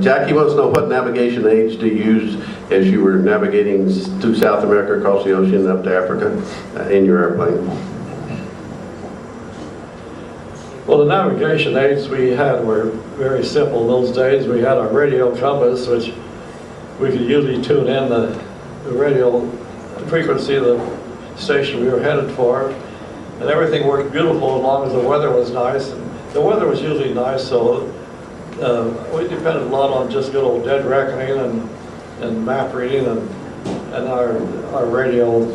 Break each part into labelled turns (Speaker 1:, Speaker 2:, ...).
Speaker 1: Jackie wants to know, what navigation aids do you use as you were navigating through South America, across the ocean, up to Africa, in your airplane?
Speaker 2: Well, the navigation aids we had were very simple in those days. We had our radio compass, which we could usually tune in the radio frequency of the station we were headed for, and everything worked beautiful as long as the weather was nice. And the weather was usually nice, so we depended a lot on just good old dead reckoning and map reading and our radio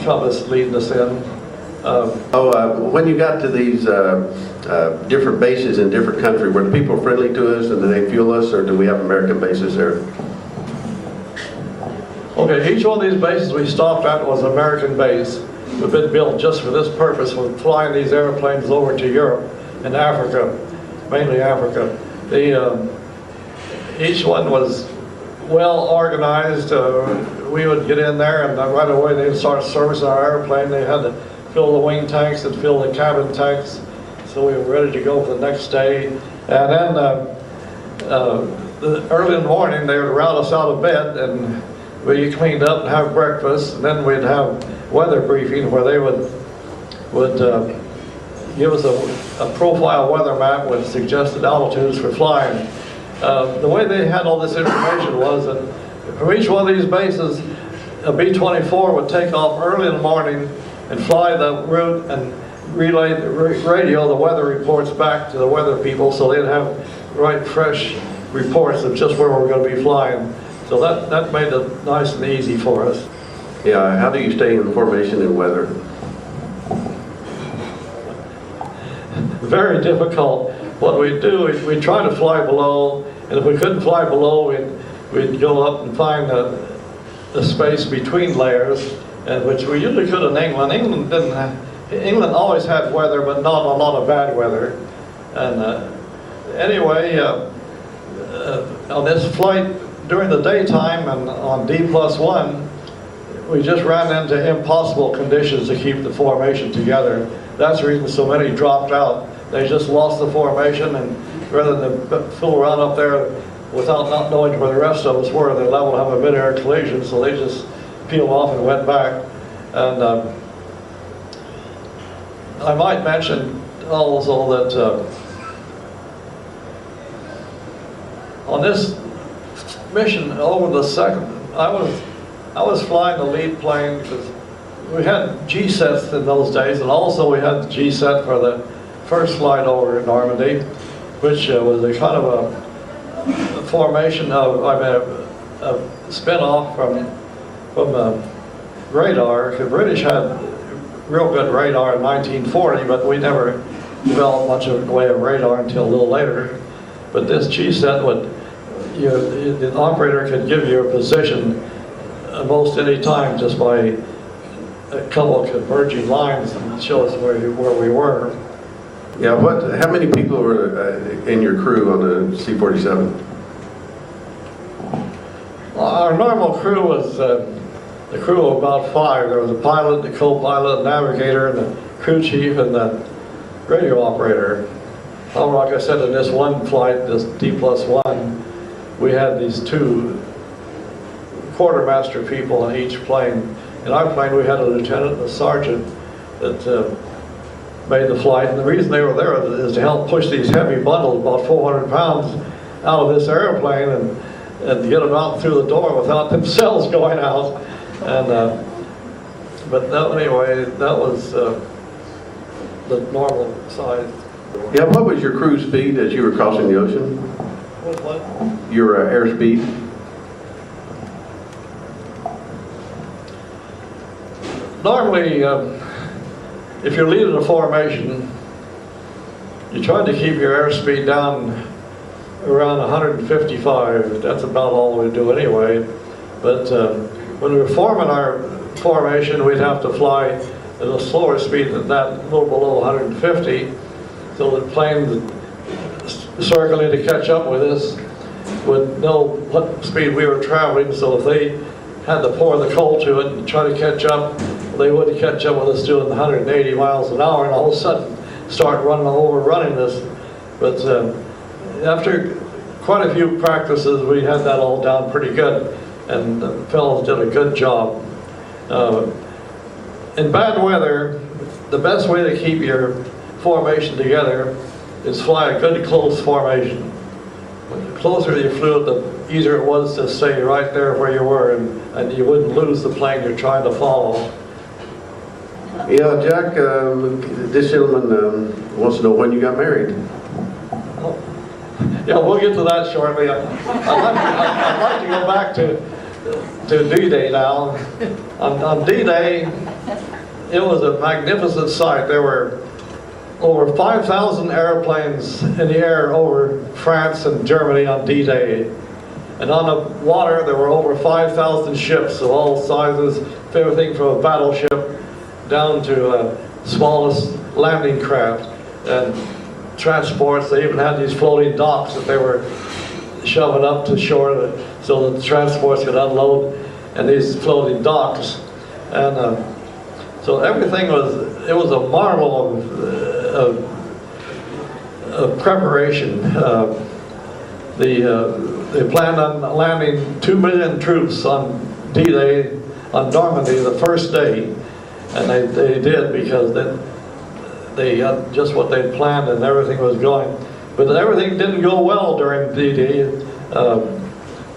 Speaker 2: compass leading us in.
Speaker 1: When you got to these different bases in different countries, were the people friendly to us and did they fuel us, or do we have American bases there?
Speaker 2: Okay, each one of these bases we stopped at was an American base. We've been built just for this purpose, for flying these airplanes over to Europe and Africa, mainly Africa. Each one was well organized. We would get in there and right away they'd start servicing our airplane. They had to fill the wing tanks and fill the cabin tanks, so we were ready to go for the next day. And then early in the morning they would route us out of bed and we cleaned up and have breakfast, and then we'd have weather briefing where they would give us a profile weather map with suggested altitudes for flying. The way they had all this information was that from each one of these bases, a B-24 would take off early in the morning and fly the route and relay the radio the weather reports back to the weather people, so they'd have right fresh reports of just where we're going to be flying. So that made it nice and easy for us.
Speaker 1: Yeah, how do you stay in formation in weather?
Speaker 2: Very difficult. What we'd do is we'd try to fly below, and if we couldn't fly below, we'd go up and find a space between layers, and which we usually could in England. England always had weather, but not a lot of bad weather. And anyway, on this flight during the daytime and on D+1, we just ran into impossible conditions to keep the formation together. That's the reason so many dropped out. They just lost the formation, and rather than fool around up there without not knowing where the rest of us were, they liable to have a mid-air collision, so they just peeled off and went back. And I might mention also that on this mission over the second, I was flying the lead plane because we had G-sets in those days, and also we had the G-set for the first flight over Normandy, which was a kind of a formation of, a spin-off from radar. The British had real good radar in 1940, but we never developed much of the way of radar until a little later. But this G-set would, the operator could give you a position most any time just by a couple of converging lines and show us where we were.
Speaker 1: Yeah, how many people were in your crew on the C-47?
Speaker 2: Our normal crew was the crew of about 5. There was a pilot, the co-pilot, the navigator, and the crew chief, and the radio operator. However, like I said, in this one flight, this D+1, we had these 2 quartermaster people on each plane. In our plane, we had a lieutenant and a sergeant that made the flight. And the reason they were there is to help push these heavy bundles, about 400 pounds, out of this airplane and get them out through the door without themselves going out. And but anyway, that was the normal size.
Speaker 1: Yeah, what was your cruise speed as you were crossing the ocean?
Speaker 2: What?
Speaker 1: Your airspeed?
Speaker 2: Normally, if you're leading a formation, you try to keep your airspeed down around 155. That's about all we do anyway. But when we were forming our formation, we'd have to fly at a slower speed than that, a little below 150, so the plane circling to catch up with us would know what speed we were traveling, so if they had to pour the coal to it and try to catch up, they would catch up with us doing 180 miles an hour, and all of a sudden start overrunning us But after quite a few practices, we had that all down pretty good, and the fellows did a good job. In bad weather, the best way to keep your formation together is fly a good close formation. The closer you flew it, the easier it was to stay right there where you were, and you wouldn't lose the plane you're trying to follow.
Speaker 1: Yeah, Jack, this gentleman wants to know when you got married.
Speaker 2: Yeah, we'll get to that shortly. I'd like to go back to D-Day now. On D-Day, it was a magnificent sight. There were over 5,000 airplanes in the air over France and Germany on D-Day. And on the water, there were over 5,000 ships of all sizes, everything from a battleship down to smallest landing craft and transports. They even had these floating docks that they were shoving up to shore so that the transports could unload, and these floating docks. And so everything it was a marvel of preparation. They planned on landing 2 million troops on D-Day on Normandy the first day, and they did, because they got just what they'd planned and everything was going. But everything didn't go well during D-Day.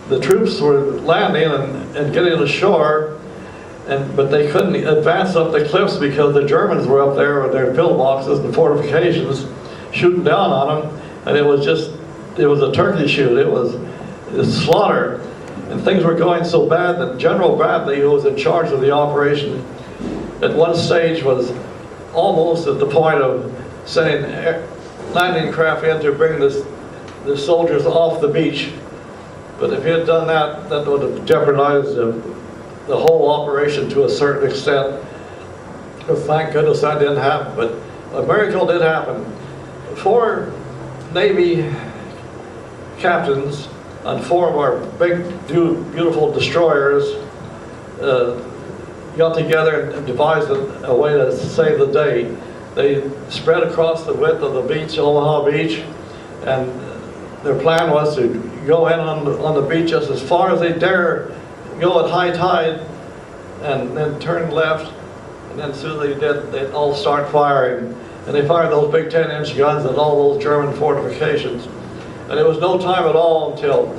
Speaker 2: The troops were landing and getting ashore, but they couldn't advance up the cliffs because the Germans were up there with their pillboxes and fortifications shooting down on them, and it was a turkey shoot. It was slaughter, and things were going so bad that General Bradley, who was in charge of the operation, at one stage was almost at the point of sending landing craft in to bring the soldiers off the beach. But if he had done that, that would have jeopardized the whole operation to a certain extent. But thank goodness that didn't happen. But a miracle did happen. 4 Navy captains on 4 of our big, beautiful destroyers got together and devised a way to save the day. They spread across the width of the beach, Omaha Beach, and their plan was to go in on the beach just as far as they dare go at high tide, and then turn left, and then as soon as they did, they'd all start firing. And they fired those big 10-inch guns at all those German fortifications. And it was no time at all until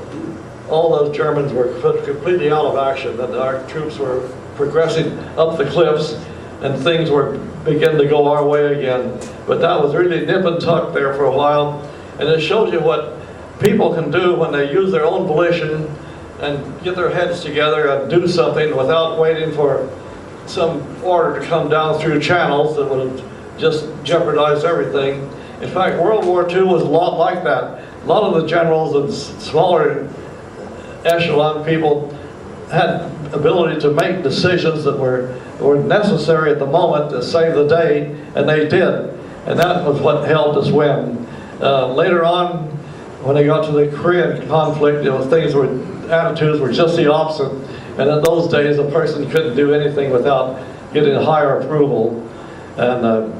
Speaker 2: all those Germans were completely out of action, and our troops were progressing up the cliffs, and things were beginning to go our way again. But that was really nip and tuck there for a while, and it shows you what people can do when they use their own volition and get their heads together and do something without waiting for some order to come down through channels that would have just jeopardized everything. In fact, World War II was a lot like that. A lot of the generals and smaller echelon people had ability to make decisions that were necessary at the moment to save the day, and they did. And that was what helped us win. Later on, when they got to the Korean conflict, attitudes were just the opposite. And in those days, a person couldn't do anything without getting higher approval. And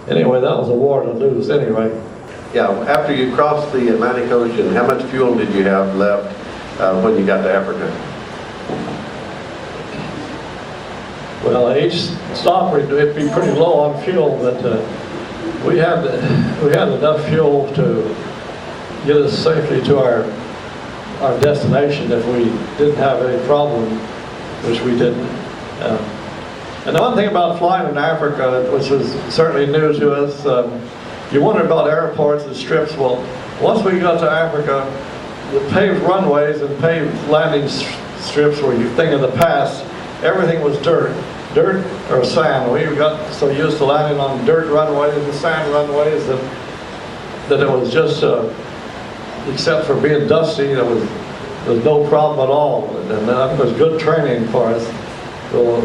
Speaker 2: anyway, that was a war to lose anyway.
Speaker 1: Yeah, after you crossed the Atlantic Ocean, how much fuel did you have left when you got to Africa?
Speaker 2: Well, each stop it'd be pretty low on fuel, but we had enough fuel to get us safely to our destination if we didn't have any problem, which we didn't. And the one thing about flying in Africa, which was certainly new to us, you wonder about airports and strips. Well, once we got to Africa, the paved runways and paved landing strips were a thing of the past. Everything was dirt or sand. We got so used to landing on dirt runways and sand runways that it was just, except for being dusty, there was no problem at all. And that was good training for us. So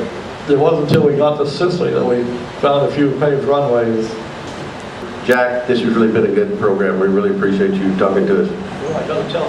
Speaker 2: it wasn't until we got to Sicily that we found a few paved runways.
Speaker 1: Jack, this has really been a good program. We really appreciate you talking to us.
Speaker 2: Well, I gotta tell